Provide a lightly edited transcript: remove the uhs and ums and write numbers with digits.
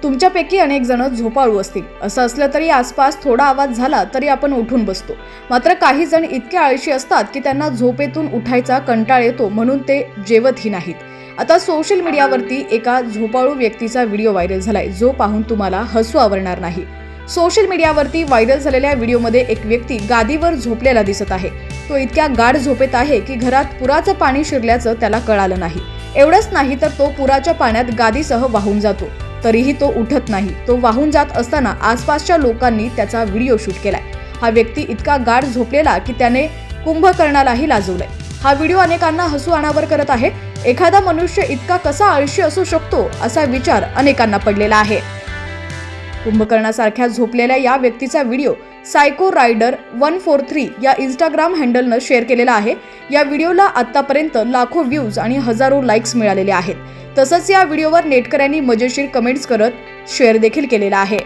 तुमच्यापैकी अनेक जण झोपाळू असतील. असं असलं तरी आसपास थोडा आवाज झाला तरी आपण उठून बसतो. मात्र काही जण इतके आळशी असतात की त्यांना झोपेतून उठायचा कंटाळ येतो, म्हणून ते जेवतही नाहीत. आता सोशल मीडियावरती एका झोपाळू व्यक्तीचा व्हिडिओ व्हायरल झालाय, जो पाहून तुम्हाला हसू आवरणार नाही. सोशल मीडियावरती व्हायरल झालेल्या व्हिडिओमध्ये एक व्यक्ती गादीवर झोपलेला दिसत आहे. तो इतक्या गाढ झोपेत आहे की घरात पुराचं पाणी शिरल्याचं त्याला कळालं नाही. एवढंच नाही तर तो पुराच्या पाण्यात गादीसह वाहून जातो, तरीही तो उठत नाही. तो वाहून जात असताना आसपासच्या लोकांनी त्याचा व्हिडिओ शूट केलाय. हा व्यक्ती इतका गाढ झोपलेला की त्याने कुंभकर्णालाही लाजवलंय. हा व्हिडिओ अनेकांना हसू अनावर करत आहे. एखादा मनुष्य इतका कसा आळशी असू शकतो, असा विचार अनेकांना पडलेला आहे. कुंभकर्णासारख्या झोपलेल्या या व्यक्तीचा व्हिडिओ सायको रायडर 143 या इंस्टाग्राम हँडलनं शेअर केलेला आहे. या व्हिडिओला आतापर्यंत लाखो व्ह्यूज आणि हजारो लाईक्स मिळालेले आहेत. तसंच या व्हिडिओवर नेटकऱ्यांनी मजेशीर कमेंट्स करत शेअर देखील केलेला आहे.